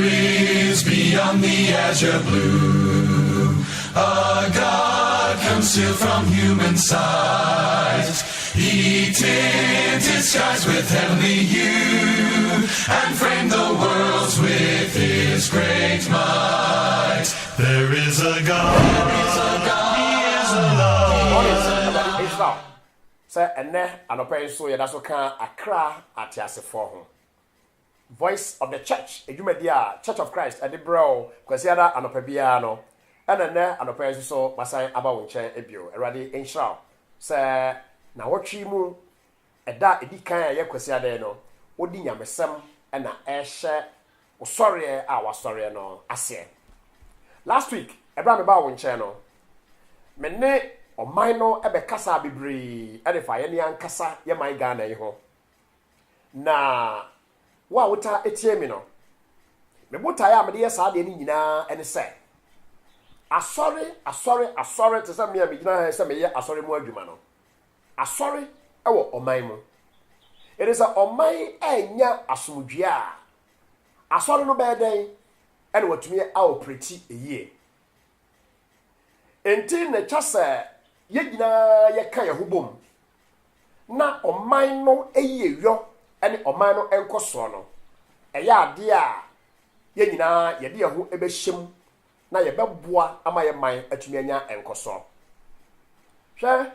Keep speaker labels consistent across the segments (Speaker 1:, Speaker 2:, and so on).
Speaker 1: is beyond the azure blue. A God concealed from human sight. He tinted skies with heavenly hue and framed the worlds with his great might. There is a God. There is a God. He is love.
Speaker 2: What is Israel? Say, and then an open so ya that's okay. Accra at Yasefo. Voice of the Church. Ejumedia Church of Christ. Adi bro. Kwesiada anopebiano. And then an open so Masai Abawunche ebio. Eradi Israel. Say. Na watchi mu eda edi kan ye kwesiada no. Odi nyamesem na ehye osore a wasore no ase. Last week, ebra me ba wo nche no. Me ne oman no ebe kasa bebre e de fa ye ne ankasa ye man Ghana yi ho. Na wa wuta etie mi no. Me buta ya me de sa de ni nyina ene se. Asore te se me gina se me ye asore mu adwuma no. Asore ewo oman mu. It is a oman enya asomdwea. Asore no be den ene watumi a operate eye. Enti ne chase ye gina ye kan ye hobom. Na oman no eye yo ene oman no enkoso no. Eya ade a ye nyina ye de ye ho ebehyem na ye beboa ama ye man atumi anya enkoso. Hwe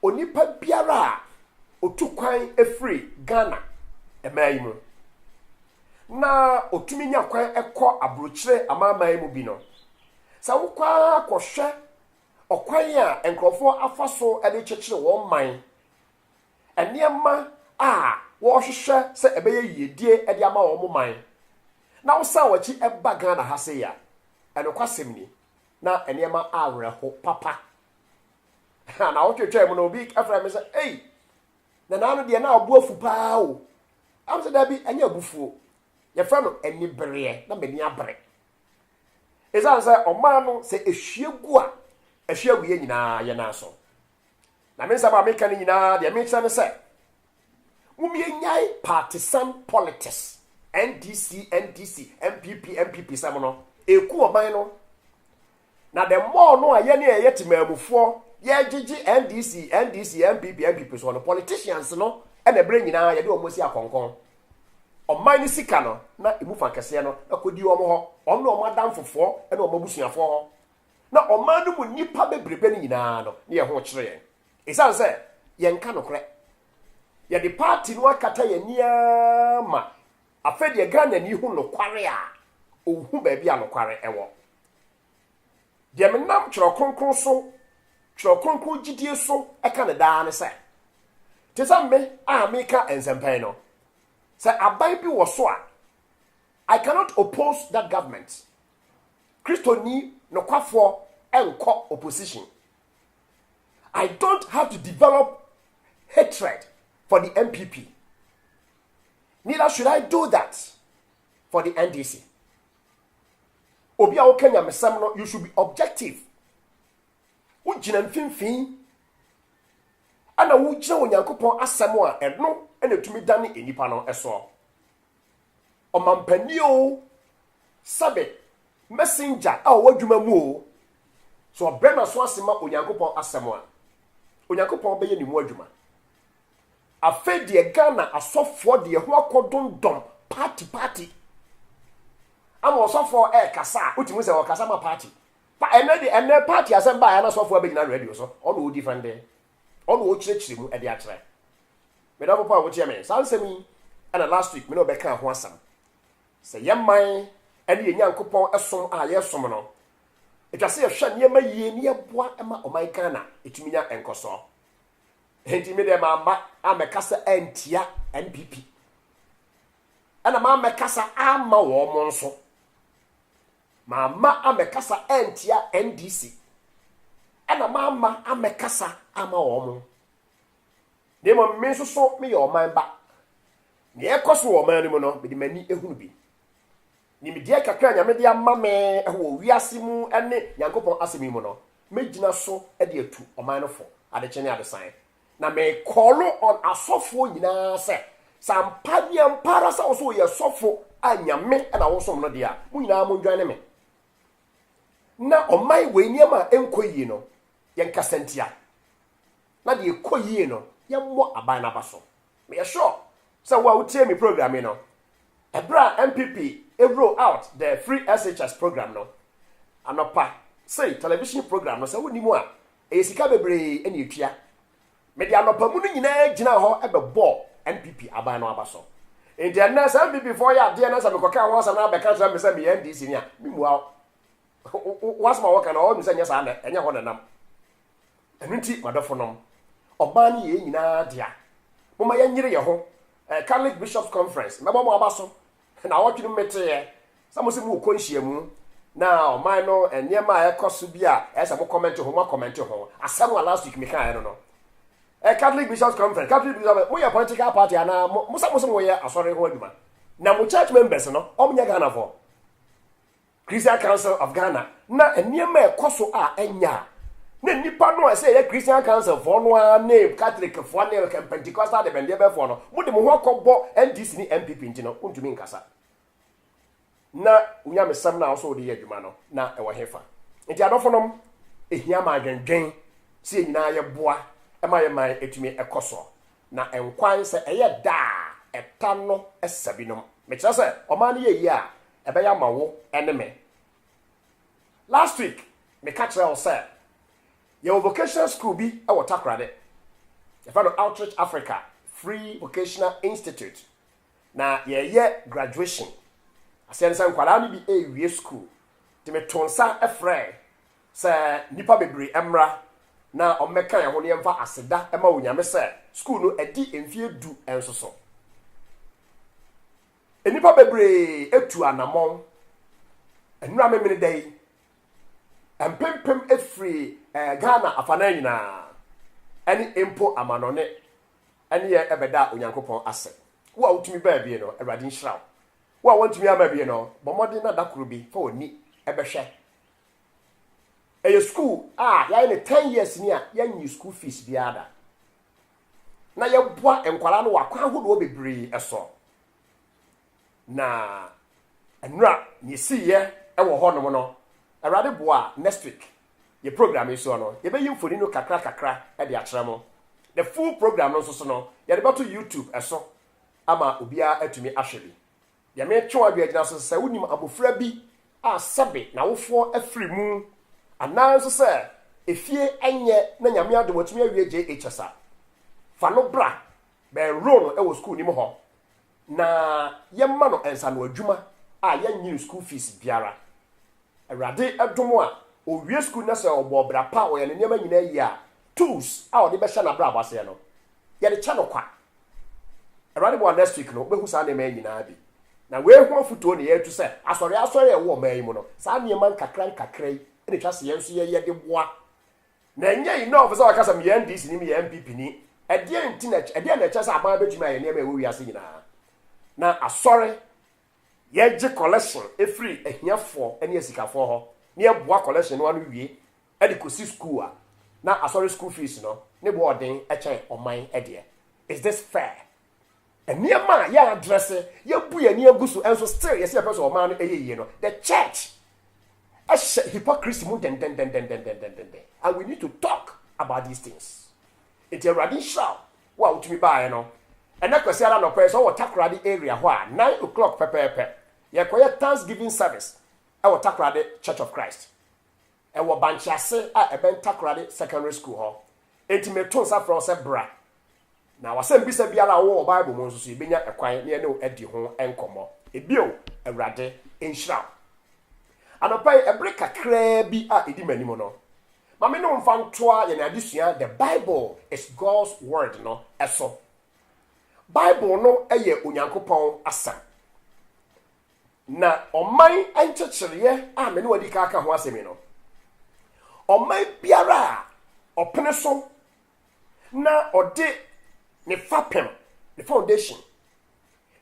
Speaker 2: onipa biara otukwan efri Ghana emayi mu na otumi nya kwan ekọ abrochire amaman mu bi no sa wokwa akọhwe okwan a enkrofo afaso ade chechire wo man eniema a wo hwehwe se ebeye yedie ade ama wo man na wo sa wachi eba Ghana ha se ya enokwasem ni na eniema awreho papa na wo twetwe mu no bi afra me se ei na nanu de na obuafu paa o am se da bi anya abufuo ye fra no eni bere na mani abere ezan se oman no se ehwiegu a ehwiegu ye nyina ye na so na me saba meka ni nyina de me se se mumie nyai partisan politics NDC MPP sam no eku oman no na the more no aye ne ye temamufo ye gigi NDC MPP so no politicians no e na bre nyina ye de omosi akonkon oman ni sika no na emufa kese no akodi omo ho omno omadam fofo e na omabusuafo ho na oman no mu nipa bebrebe ni nyina no ne ye ho kire ye esan se ye nka no kre ye de party no akata ye niama afede ye Ghana ni hu no kware a ohu ba bia no kware ewo de menam kiro kronkron so kiro kronkron gidie so eka ne daa ne se tesambe a meka ensempɛn no se abai bi wo so a I cannot oppose that government. Christo ni no kwafo enko opposition. I don't have to develop hatred for the MPP. Neither should I do that for the NDC. Obi a wo Kenya mesam no, you should be objective. Wo gina mfimfin ana wo gina onyankopon asem a eno ena tumi dane enipa no eso. Omampani o sabe messenger a wadwuma mu o so brema so asema onyankopon asem a onyankopon be ye ni mu adwuma afedie Ghana asofo de ho akodondom party ama osofo kasa utimu se kasa ma party pa ene party asem ba ya na sofo be gina radio so all o different there all o chirechire mu e de akere me da papa wo tie me sansemi and last week me no be kan ho asam se yeman ene nyankopon esom a yesom no etwase ye hwa niema yie ne yeboa ema oman Ghana etumi nya enkoso enti me de mama amekasa antia NPP ana mama amekasa ama wo mo nso mama amekasa antia NDC ana mama amekasa ama wo mo demo me so me yo man ba ne ekoso wo man ni mo no be di mani ehunu bi ni me dia kakra nya me dia mame wo wiase mu ene nyankopon asemi mu no megina so e de atu oman no fo ade chene ade san na me call on asofo nyina se sampanye mpara sa so ye sofo anyame na wo som no dia mu nyina mo ndwan me na ɔman we niema enkoyi no yenkasantia na de ekoyi no yemmo aban na baso me sure so wa utie me program no ebra MPP roll out the free SHS program no anopa say television program no say woni mu a esika bebre ene etua me de anopa mu no nyina gina ho ebebo MPP aban no abaso enti na say MPP for ya de na say me koka ho say na be ka try me say me NDC ni a me mu a wasma waka na o mi say nya sa na enya ho nanam enunti madofonom oban ye nyina dia moma ya nyire ye ho Catholic Bishops Conference mebo mo abaso na wotwenu mete samosi mu konhia mu na oman no eniema a ekoso bi a esa mo comment ho asem wa last week me kan no Catholic Bishops Conference Catholic Bishops mo ya political party ana mo samosi mo ye asore ho aduma na mo church members no omnya Ghana for Christian Council of Ghana na eniema ekoso a enya na nipa no say ye Christian Council for no name Catholic for no Pentecostal de bende be for no mo de mo ho akọbọ NDC ni MPP ntino untumi nkasa na unya mesam na so de adwuma no na e wo hefa nti adofonom ehia ma adwendwen se nyina ye boa e ma ye man etumi ekoso na enkwan se eye da eta no esabinom me kira se o man ye yi a e be ya mawo eneme last week me catch her say your vocational school be a Takoradi. You found Outreach Africa Free Vocational Institute. Na ye graduation. I said some kwala ni bi a school. To me tonsa efre say nipa bebre emra na omeka ye ho ne mfa aseda ema onyame say school no edi emfie du enso so. Enipa bebre etu anamon. Enura memene dai. Empempem efri Ghana afana nyina ani empo amanone ani ye ebeda onyankopon ase wo a utumi ba bie no awrade nhiraw wo a wantumi ama bie no bomode na dakoro bi fa oni ebehwe eye school ya ne 10 years ni a ya nyi school fees biada na ye boa enkwara no wakwa hodo bebre eso na enura ni siye ewo ho no no awrade boa next week your program is so no. You be yin foni no kakra e de akyeramo. The full program no so no. You dey to YouTube eso. Ama obia atumi ahwebi. Ya me twa adwa gina so se wonim abofra bi a sebe na wofo afiri mu. Anan so se efie enye na nyame ade watumi awie JHS. Fa no bra be roll no e wo school nim ho. Na yemma no ensa no adwuma a yanyi school fees biara. Awrade adomo a owie school na se obobra pa o ye ne nyama nyina yi a tools a o de be hye na bra abase no ye de cha no kwa awrade bo next week no be hu sa na ma nyina bi na we hu afuto ne ye tu se asore e wo man mu no sa ne man kakra yi ne twa se ye nso ye de boa na nyai no ofisa wakasa me NDC ni me MPP ni e de internet e de na cha sa aban betuma ye ne ma we wiase nyina na asore ye je collection e free ehiafo ene asikafo ho ne boa collection no anu wie e de kosi school a na asori school fees no ne bo odin e chen oman e de is this fair eniema ya address ya bu ya ni agusu enso still yes ya person oman no eyeye no the church hypocrisy mu den and we need to talk about these things it's a radical wa utumi bae no and na kwesi ala no person wo Takoradi area ho a 9 o'clock pepepe ye koye Thanksgiving service e wo Takoradi Church of Christ e wo Banchiase a e ben Takoradi secondary school ho enti me ton sa from se bra na wasem bisa biara wo Bible mo nso so ebenya ekwan ne ne edi ho enkomo ebio awrade enhira anopai ebre kakra bi a edi manimo no mame no mfa ntoa ye na adesua the Bible is God's word no eso Bible no eye onyankopon asam na oman enchechiriye a me ne wadi ka aka ho asemi no oman biara opene so na ode ne fapem the foundation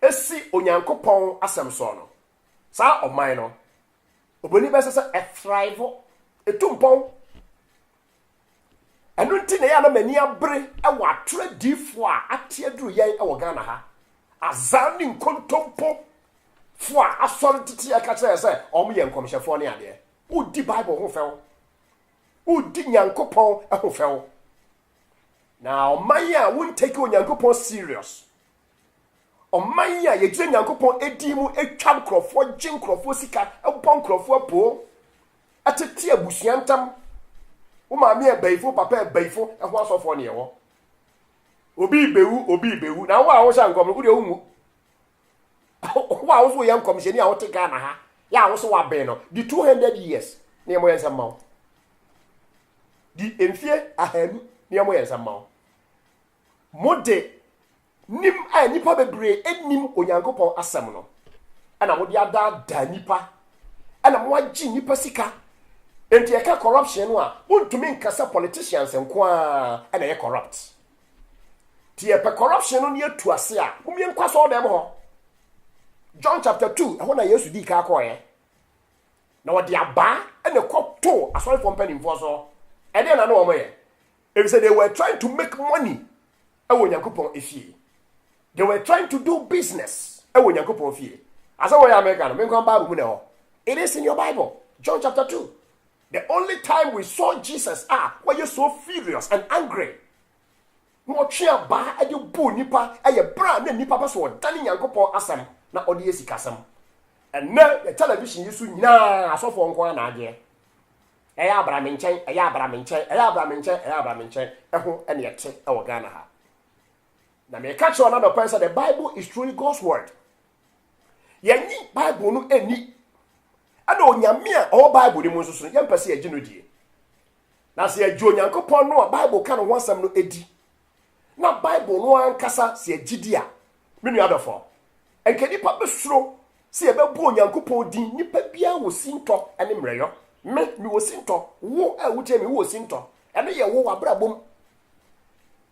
Speaker 2: esi onyankopon asem so no sa oman no oboni be sese e thrive etumpon enu nti na ya na mani abre e wa tradifo a ate aduru yen e wo Ghana ha azani nkontompo fo a asɔre tete a ka kyerɛ sɛ ɔmo yɛ nkɔmhyɛfoɔ ne adeɛ wodi bible ho fɛw wodi nyankopɔn ho fɛw na ɔman a wontake onyankopɔn serious ɔman a yɛgyina nyankopɔn edi mu atwa nkurɔfoɔ gye nkurɔfoɔ sika ɛbɔ nkurɔfoɔ poo atete abusua ntam wo maame abayifo papa abayifo ho asɔfoɔ ne yɛwɔ obi bewu na wo a wo hyɛ nkɔm no wo de wo mu wo a wo so yɛ nkɔmhyɛni a wote Ghana ha ya wo so wabɛn no di 200 years ne mo yɛ nsɛm ma wo di emfie ahanu ne mo yɛ nsɛm ma wo mo de nim a nipa bebree enim onyankopɔn asɛm no ana mo de ada nipa ana mo agye nipa sika enti yɛka corruption no a wontumi nkasa politicians nko a ana yɛ corrupt ti yɛpɛ corruption no ne atu ase a womie nkwa so ɔdɛm hɔ John chapter 2 ɛhɔ na Yesu di ka akɔɛ na wɔde aba ɛna kɔto asɔrefoɔ mpanimfoɔ so ɛdeɛ na no wɔn yɛ ebisɛ they were trying to make money ɛwɔ Nyankopɔn efie they were trying to do business ɛwɔ Nyankopɔn fie asa wɔ yɛ America no menkɔ Bible mu na hɔ it is in your Bible John chapter 2 the only time we saw Jesus were you so furious and angry no twe aba ɛde bo nipa ɛyɛ bra na nipa ba so ɔdane Nyankopɔn asɛm na ɔde esikasɛm ɛnɛ the television yisu nyinaa asɔfo nko na agye ɛyɛ abramenkyɛn ɛho ɛne yɛte ɛwɔ Ghana ha na me ka kyerɛ na the the Bible is truly God's word yɛnyi Bible no ani ɛna onyame a ɔwɔ Bible ni mu nso so yɛmpɛ sɛ yɛgye no die na sɛ yɛgye Onyankopɔn no a Bible ka no ho asɛm no edi na Bible no ankasa sɛ yɛgye di a me nua adɔfo enke nipa besuro sɛ yɛbɛbɔ Onyankopɔn din nipa bia wɔ sintɔ ɛne mmerɛyɔ me wɔ sintɔ wo a wotie me wɔ sintɔ ɛno yɛ wo wabrabom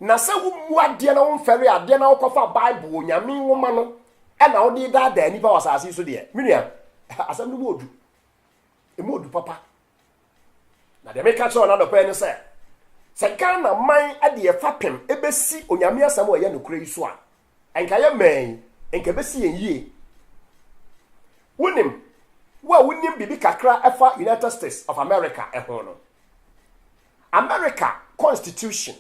Speaker 2: na sɛ wo mu adeɛ na wo mfɛre adeɛ na wokɔfa Bible onyame nwoma no ɛna wo de daadaa nipa wɔ asase so deɛ me nua asɛm no mu odu emu odu papa na de me ka kyerɛ na dɔpɛ ne sɛ Ghana man ade yɛfa pem ebesi onyame asɛm a ɛyɛ nokura yi so a enka yɛ mɛn enka besi yɛn yie wonim wonim bibi kakra ɛfa United States of America ɛho no America Constitution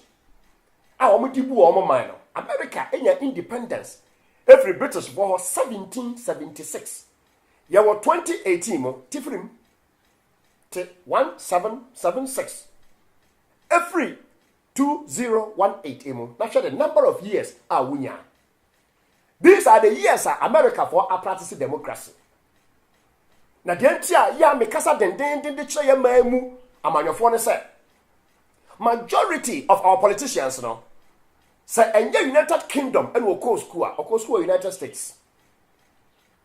Speaker 2: a wɔn di bu wɔn man no America enya independence every British for 1776 yɛwɔ 2018 mo tifrim te 1776 every 2018 emo na hwɛ the number of years a wunya these are the years America for a practice democracy na de ntia ya me kasa denden de kyerɛ ya maamu amanyɔfoɔ ne sɛ majority of our politicians no sɛ ɛnyɛ United Kingdom ɛna ɔkɔ school United States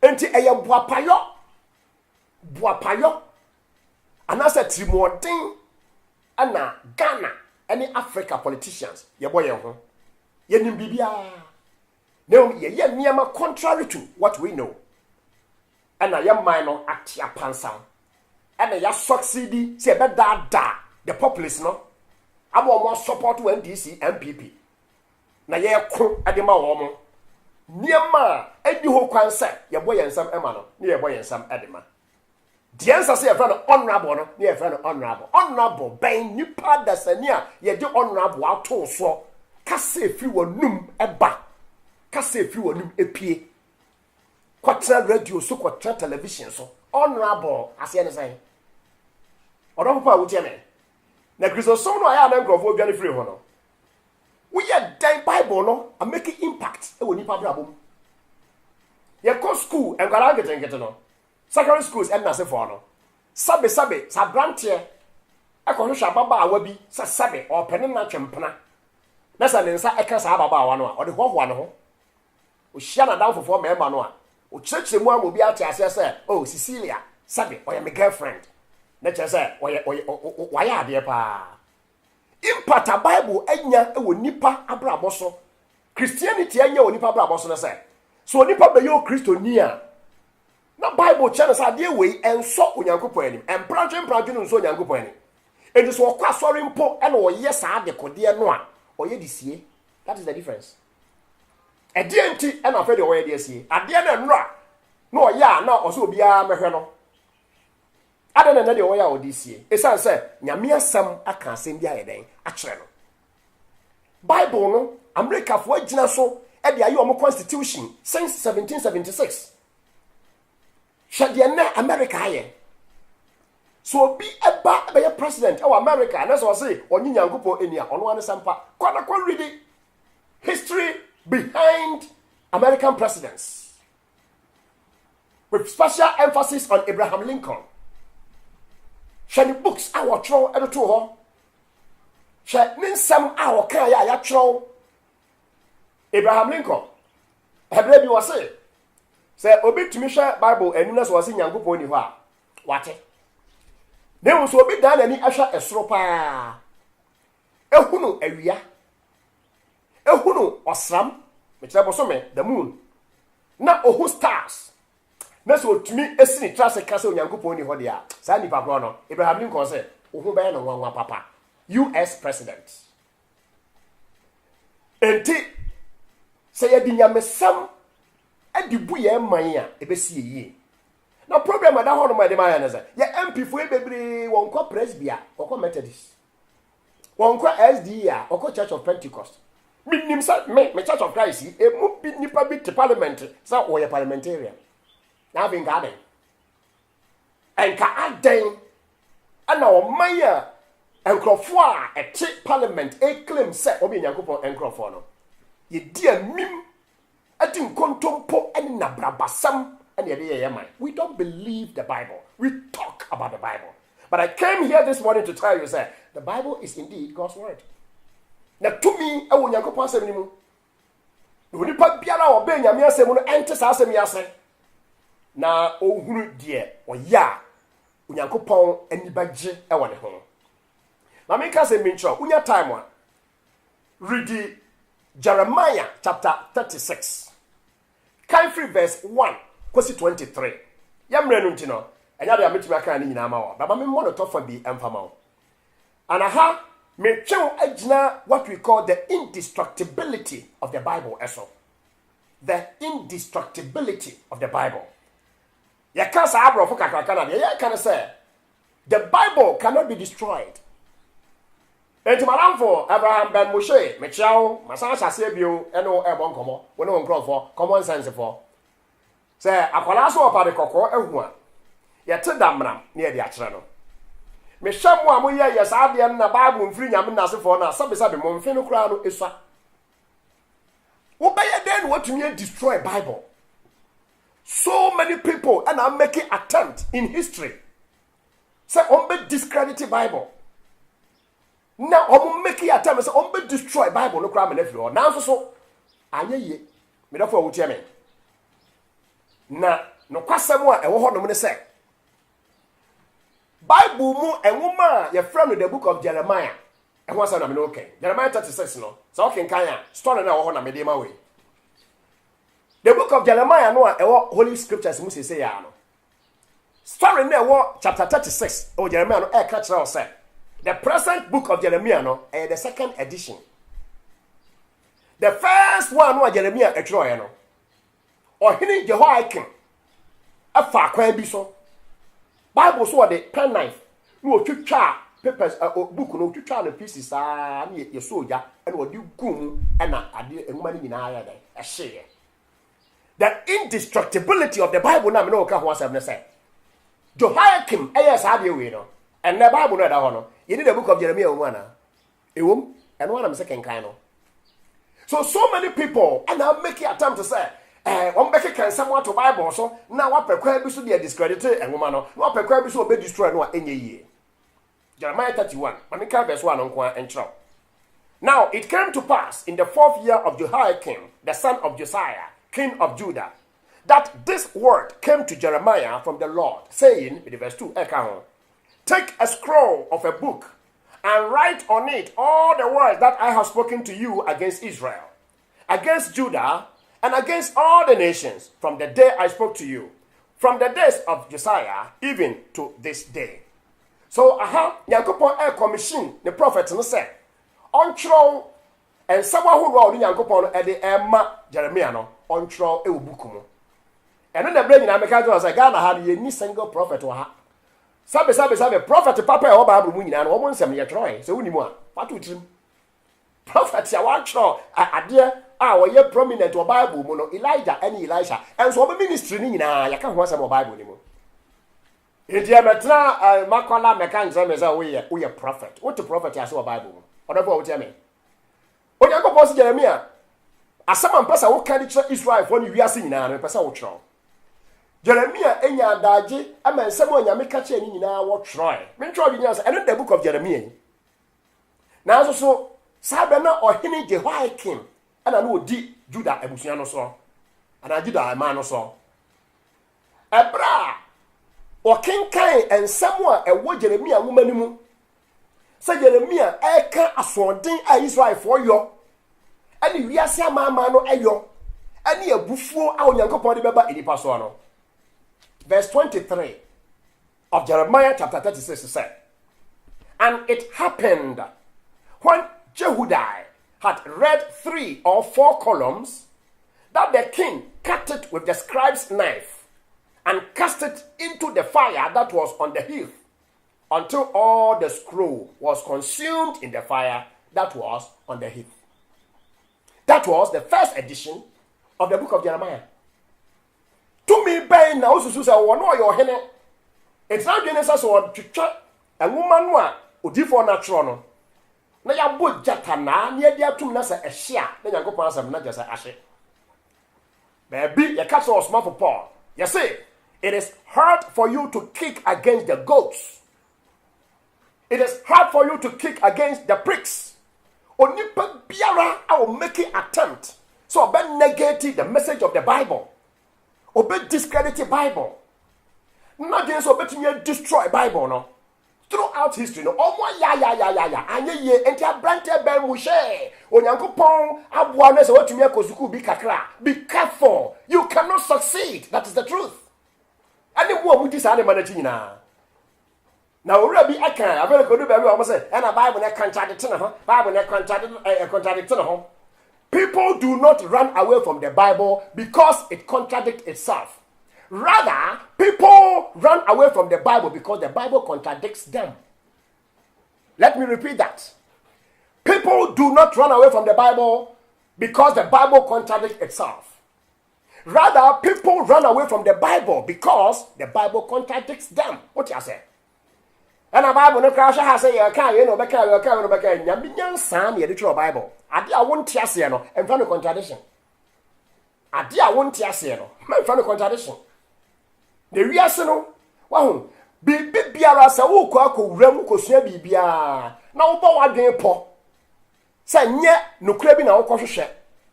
Speaker 2: enti ɛyɛ boapayɔ anasa trimɔden ana Ghana any Africa politicians yɛbɔ yɛn ho yɛnim bibia now yɛyɛ nneɛma contrary to what we know ɛna yɛ man no atia pansan ɛna yɛ succeed sɛ ɛbɛdaadaa the populace no ama wɔn support NDC MPP na yɛko ɛde ma wɔn nneɛma ɛdi hɔ kwan sɛ yɛbɔ yɛn nsam ɛma no ne yɛbɔ yɛn nsam ɛde ma the answer say yɛfrɛ no honorable no ne yɛfrɛ no honorable bɛn nipa dasani a yɛde honorable ato so kasa efiri wɔnum ɛba kasa efiri wɔnum epie kwatra radio so kwatra television so honorable aseɛ ne sɛn ɔdɔ papa a wotie me na kristo som no ayɛ na nkrɔfo dwane firi ho no woyɛ dan Bible no a make impact ɛwɔ nipa brabom yɛkɔ school nkwara nketenkete no secondary schools and nasefo no sabe sabrantie ekohwehwe ababaawa bi sabe opene na twempena na sa ne nsa eka sa ababaawa no a ode hohoa ne ho o hia na danfofo mema no a o kyerɛkyerɛ mu amobi ate ase sɛ oh Cecilia sabe oye my girlfriend na kyerɛ sɛ oye wayɛ ade pa impact Bible anya ɛwɔ nipa abrabɔ so Christianity anya wɔ nipa abrabɔ so na sɛ so nipa bɛyɛ o Kristoni a na Bible channel sa de wei enso Onyankopɔn anim empranche no nso Onyankopɔn anim enti so okwa sori mpo e na oyɛ saa de kode no a oyɛ de sie that is the difference edi enti e na afɛ de oyɛ de sie ade na nura no ya na oso bia mehwe no adana na de wo ya odisie esan se nyame asam aka asem bia yeden a kire no Bible no America fo agina so e de ayi o constitution since 1776 hwede na America aye so bi eba be president of America na so say onyi nyankopon enia ono ane sampa kwada kwa read history behind American presidents with special emphasis on Abraham Lincoln. Shani books our throw at the two. Shani some our kaya ya throw Abraham Lincoln. Hebrew was say obi to me share Bible and you was in Yankupon ni wa. What? They was obi done any asha esropa. Ehunu ewia. Ehunu osram. Which the moon. Na ohu stars. Na so tumi esini trase kase onyankopon ni hode a sa nipa kro no Abraham Lincoln say ohu be no nwanwa papa US president enti say ya dinyamesam adibu ye man a ebesi yie na problem ada ho no ma de ma ya na say ya MP fo ebebre won ko presbia won ko Methodist won ko SDA won ko Church of Pentecost minim sa me Church of Christ e mu bi nipa bi te parliament sa wo ye parliamentarian na bin garden enka aden ana o maya enkrofo a ete parliament e claim say obi nyankopon enkrofo no ye dia mim ati nkontompo ene na brabasam ene ye ye man. We don't believe the Bible, we talk about the Bible. But I came here this morning to tell you say the Bible is indeed God's word. Na to me e wo nyankopon asem ni mu onipa biara obe nyame asem no ente sa asem yase na ohuru de oya unyankopon anibagye e wone ho na me ka se mincho unya time one read Jeremiah chapter 36 country verse 1 kwesi 23 yamre no ntino enya de ametimi aka ni nyina ma wo baba me mo no tofa bi emfama wo anaha me twen agina what we call the indestructibility of the Bible eso the indestructibility of the Bible. You can't say you can say the Bible cannot be destroyed. And to my for Abraham Ben Moshe, Michel, Masasa Sebio, and no airborne como, when no one for common sense for. Say, a colasso of the cocoa, and one. Yet to Damram near the Atrano. Michel Moya, yes, I be an Bible free Yamanasa for now, some beside the Monfino crown is a. What by then what to me destroy Bible? So many people and are making attempt in history. Say on discredit the Bible. Now on making attempt say on destroy Bible no crime and everyone. Now so anye ye. Me therefore wo tie me. Na no kwasem a ewo ho no me say. Bible mu enwoma ye friend the book of Jeremiah. E ho say na me no okay. Jeremiah 36 no. So okay kan ya story na wo ho na me dey ma we. The book of Jeremiah no ewo holy scriptures mu say ya no. Story na ewo chapter 36 o Jeremiah no e ka kira o say the present book of Jeremiah no the second edition. The first one no Jeremiah e kira no. Ohini Jehoiakim afa kwan bi so. Bible so the pen knife no twitwa papers book no twitwa na pieces na ye soja e no di gum e na ade enuma ni nyina ya dai e hye. The indestructibility of the Bible na me no ka ho asem say Jehoiakim yes ade we no and the Bible no da ho no you need the book of Jeremiah one na ewom and one am second kind no. So many people and I'm making attempt to say one make can someone to Bible so now what pekwa bi so dey discredit enwoma no what pekwa bi so be destroy no enye yie. Jeremiah 31 manika verse 1 nko enchro. Now it came to pass in the 4th year of Jehoiakim the son of Josiah king of Judah that this word came to Jeremiah from the Lord saying in verse 2 take a scroll of a book and write on it all the words that I have spoken to you against Israel, against Judah, and against all the nations from the day I spoke to you, from the days of Josiah even to this day. So Yankopon commission the prophet no say on throw and someone who wrote Yankopon at the Emma Jeremiah no on throw e book mu And the brain in America was like Ghana had any single prophet or ha. Sabe prophet papa or Bible winning and almost some year try. So we want what would you prophet ya watch dear our year prominent or Bible mono Elijah and Elisha and so ministry in I can't want some Bible anymore. India metra makwala mekan zemeza we a prophet. What the prophet ya so Bible? Whatever what you mean. When you go post Jeremiah, as someone pass a work Israel when you are seeing na pass a tro. Jeremiah enya daje ama someone ya make catch any na what try. Me try bi nyasa and the book of Jeremiah. Na so sabe na ohene Jehoiakim ana no di Judah abusua no so. Ana Judah man no so. Ebra okenkan ensemo a ewo Jeremiah nwoma ni mu. Say Jeremiah eka asodin a Israel for yo. Ani wiase amama no eyo. Ani abufuo a Onyankopon de beba enipa so no. Verse 23 of Jeremiah chapter 36 said, and it happened when Jehudi had read 3 or 4 columns that the king cut it with the scribe's knife and cast it into the fire that was on the hearth until all the scroll was consumed in the fire that was on the hearth. That was the first edition of the book of Jeremiah. To me, Ben now also say, "Oh no, your hene." It's not Genesis or Chicha, a woman one, Udifo natural no. Na ya bo jatana, near dia tum na say a share, then you go pass some not just a ashe. Baby, you catch us small for Paul. You see, it is hard for you to kick against the goats. It is hard for you to kick against the pricks. Onipa biara, I will make an attempt. So ben negate the message of the Bible. Obey discredit the Bible. Not just obey to destroy Bible, no. Throughout history, no. Oh, ya. Anye ye, enti abrante ben mushe. Onyankopon, abuane se watu miya kozuku bi kakra. Be careful. You cannot succeed. That is the truth. Ani wo mu disa ane manachi nyina. Na owura bi aka, abele kodu be we say, and a Bible na contradict na ho. Bible na contradict na ho. People do not run away from the Bible because it contradicts itself. Rather, people run away from the Bible because the Bible contradicts them. Let me repeat that. People do not run away from the Bible because the Bible contradicts itself. Rather, people run away from the Bible because the Bible contradicts them. What you say? And the Bible no crash has say you can no beka nyam san ye the Bible. Ade a won tiase no emfa no contradiction. Ade a won tiase no emfa no contradiction. The wiase no wa hu biara se wo ko akowuram kosua bibia na wo bo wadwen po se nye nokura bi na wo kwohwehwe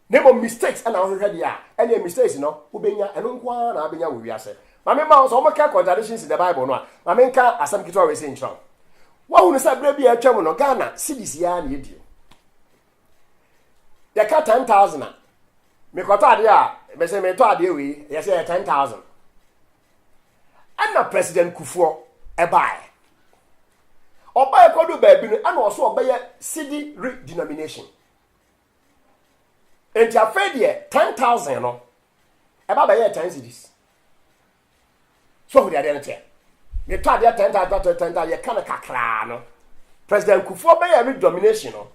Speaker 2: nebo mistakes ana wo hwehwe dia any mistakes no wo benya eno nko na abenya wo wiase. Mame ma so make contradictions in the Bible no. Mame nka asam kitwa we say nchon. Wa hu no sa bra bi atwam no Ghana cedis ya na yedie. Ya ka 10,000. Me kwata ade a me say me to ade we, ya say 10,000. Ana President Kufuor ebae. Obae kodu ba bi no ana oso obaye cedi redenomination. Enti afedie 10,000 no. Eba ba ye 10 cedis. So we are there. Me to ade 10,000 ye kana kakra no. President Kufuor ba ye redenomination no.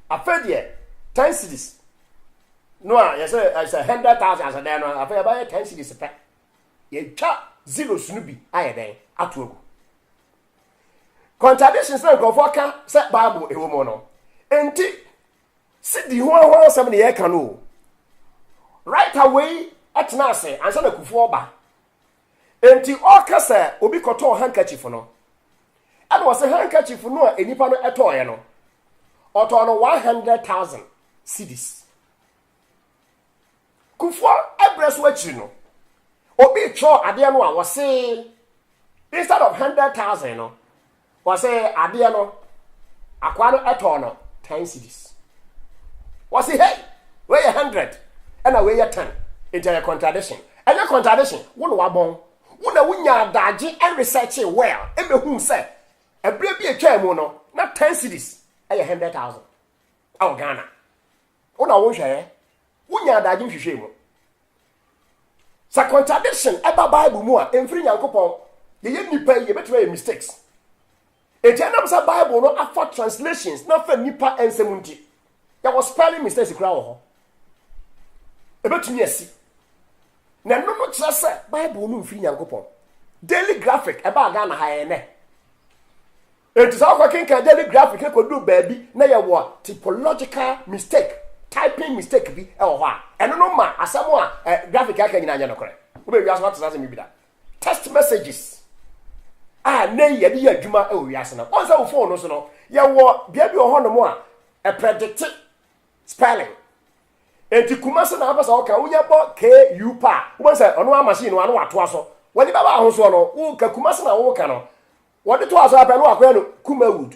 Speaker 2: Afedie 10 cedis. No, I say 100,000 as a day. No, I feel about 10 cedis. You chat zero snubi. I then at work. Contradictions like of worker set Bible a woman. And sit the one 70 year canoe. Right away at Nase and send a Kufuor. And the orca say, Obi Koto handkerchief no. And was a handkerchief for no any panel at all, you know. Or to 100,000 cedis. Kufuor ebres wechi no. Obi cho ade no a was say instead of 100,000 no. Was say ade no akwa no eto no 10 cedis. Was say hey, we 100 and a we 10. It's a contradiction. And a contradiction, one wa bon. Una wunya daji and research it well. E me hu say e bre bi atwa mu no na 10 cedis e 100,000. Oh Ghana. Una won hwe wunya daji hwehwe mu. sa contradiction eba Bible mu a emfiri Nyankopɔn ye nipa ye betwe mistakes etianam sa Bible no afa translations na fa nipa ensem nti there was spelling mistakes kura wo ho ebetumi asi na no no kyerɛ sɛ Bible no mfiri Nyankopɔn daily graphic eba aga na ha ene enti sa kwa kenka daily graphic e kodu baabi na ye wo typological mistake typing mistake bi e wo ho a eno no ma asɛm a graphic aka nyina anya no kore wo be wiase what say me bi da text messages na ye de adwuma e wo wiase na on say wo phone no so no ye wo bia bi ho no mo a predict spelling enti kuma se na abasa wo ka wonya bo ku pa wo say ono a machine no ano ato aso wodi baba ho so no wo ka kuma se na wo ka no wodi to aso apɛ no akwa no kuma wood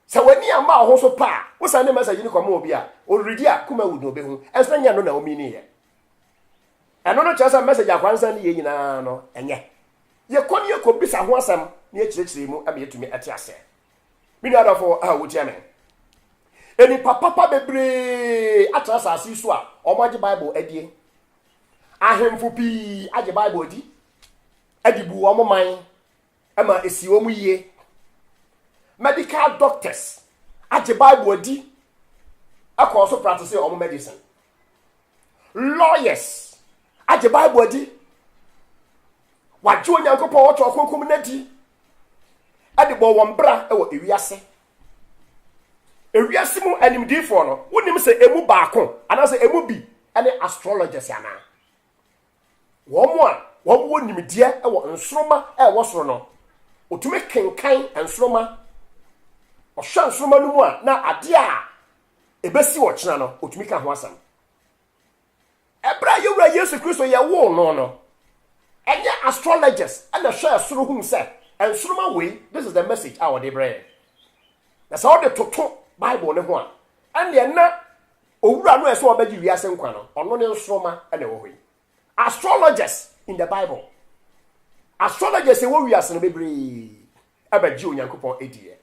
Speaker 2: se wani amba ho so pa wo say ne message ni kwama obi a already a kuma wood no be hu enso nya no na o mi ni ye eno no kyerɛ sɛ message akwansa ne ye nyina no enye ye kɔni ye ko bisa ho asɛm ne ye kyerɛkyerɛ mu am yetumi ate asɛ mi na adafo a wotia me eni papa bebre atra asase so a ɔmaje Bible adie ahemfo pi age Bible adi adibu ɔmo man ama esi ɔmo yie medical doctors age Bible adi akɔ so practice ɔmo medicine lawyers age Bible adi wajo Nyankopɔn wɔtɔ akonkom na di ade bɔ wɔn bra ɛwɔ ewiase mu animdifo no wonim sɛ emu baako anase emu bi ɛne astrologers ana wɔn wɔ nimdeɛ ɛwɔ nsoroma ɛwɔ soro no otumi kenkan nsoroma ɔhwɛ nsoroma no mu a na ade a ebesi wɔ kyena no otumi ka ho asɛm ɛbra yewura Yesu Kristo yɛ wo no ɛnyɛ astrologers ɛna hwɛ soro hum sɛ nsoroma wei this is the message our day bread na sɛ ɔde toto Bible ne ho a ɛne na owura no ɛsɛ ɔbɛgye wiase nkwa no ɔno ne nsoroma ɛna wɔ hɔ yi astrologers in the Bible astrologers ɛwɔ wiase no bebree ɛbɛgye Onyankopɔn edie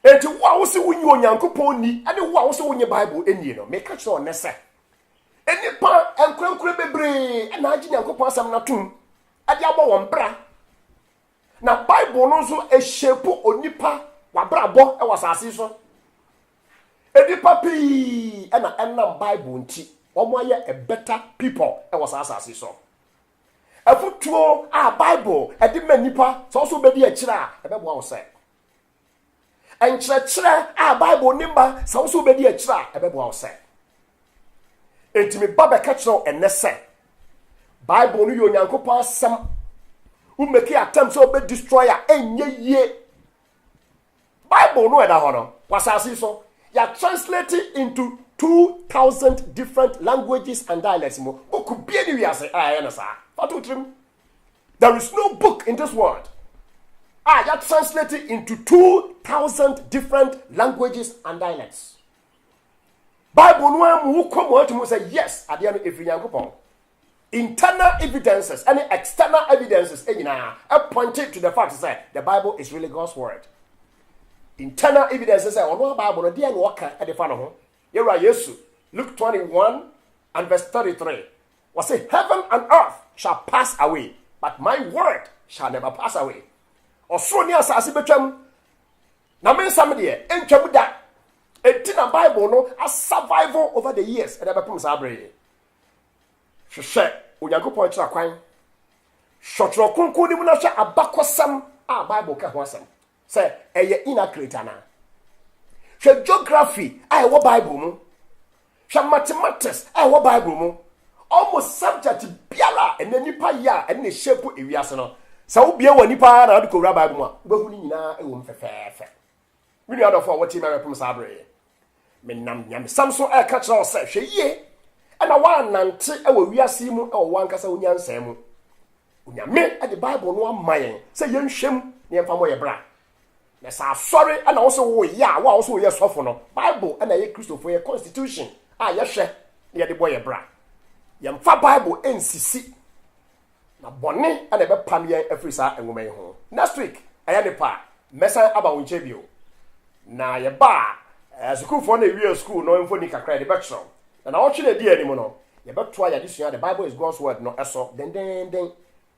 Speaker 2: enti wo a wo se wonyi Onyankopɔn ni ɛne wo a wo se wonyi Bible enie no meka kyerɛ ɔne sɛ enipa enkrankura bebree ɛna agye Nyankopɔn asɛm na tom ɛde abɔ wɔn bra na Bible no nso ehyepo onipa wabrabɔ ɛwɔ asase so edipa pii ɛna ɛnam Bible nti wɔn ayɛ a better people ɛwɔ asase so afutuo a Bible ɛde ma nipa sɛ ɔso bɛdi akyire a ɛbɛboa wo sɛ ɛnkyerɛkyerɛ a Bible nimba sɛ ɔso bɛdi akyire a ɛbɛboa wo sɛ etimi ba bɛka kyerɛw ɛnɛ sɛ Bible no yɛ Onyankopɔn asɛm wo make attempt sɛ ɔbɛ destroy a ɛnyɛ yie Bible no ɛda hɔ no wasase so ya translate into 2,000 different languages and dialects mo book bia ni wiase ayɛ no saa fatu trim there is no book in this world ya translate into 2,000 different languages and dialects Bible no am wo komo atumo say yes ade no efiri Nyankopɔn internal evidences and external evidences enyina pointed to the fact that the Bible is really God's word internal evidences say ono Bible no dey na waka e de fa no ho yewura Yesu Luke 21 and verse 33 was say heaven and earth shall pass away but my word shall never pass away osoro ni asase betwam na mensam de entwam da etina Bible no a survival over the years e de bepom sa abre hwehwɛ Onyankopɔn kyerɛ kwan hwɔtwerɛ kronkron ni mu na hwɛ abakɔsɛm a Bible ka ho asɛm sɛ ɛyɛ inaccurate ana hwɛ geography a ɛwɔ Bible mu hwɛ mathematics a ɛwɔ Bible mu almost subject biara ɛna nipa yi a ɛna shape ewiase no sɛ wo bie wɔ nipa na ɔde kɔwura Bible mu a wobɛhu ni nyinaa ɛwɔ mu fɛfɛɛfɛ wini adɔfo a wɔte ma bɛpem saa abrɛ menam nyame sam so ɛka kyerɛ sɛ hwɛ yie ɛna wɔanante ɛwɔ wiase mu ɛwɔ wankasa onyansa mu onyame ɛde Bible no ama yɛn sɛ yɛnhwɛm na yɛmfa mo yɛ bra na sa sorry ana wo so wo ya wo so yɛ sɔfo no Bible ana yɛ Christopher yɛ constitution a yɛhwɛ na yɛde bɔ yɛ bra yɛmfa Bible ensisi na bɔne ana bɛpam yɛn afiri saa nwoma yi ho next week ɛyɛ ne pa mɛsan aba wo nkyɛ bio na yɛba school for na ewie school no mfoni kakra de bɛkyerɛw na wɔtwe na di anim no yɛbɛtoa yɛde sua the Bible is God's word no ɛso dendenden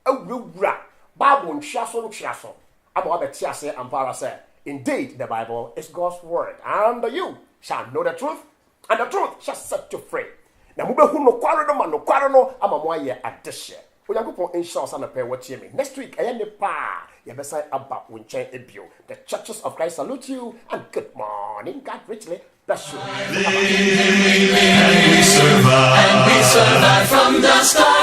Speaker 2: awurawura Bible ntwea so ama wabɛte ase ampa ara sɛ indeed the Bible is God's word and you shall know the truth and the truth shall set you free. Na mobɛhu nokware no ma nokware no ama mo ayɛ adehyɛ. Onyankopɔn nhyira wo sa na pɛ wɔtie me. Next week ɛyɛ ne pa yɛbɛsan aba wo nkyɛn ebio. The churches of Christ salute you and good morning. God richly bless you.
Speaker 1: And we survive from the start.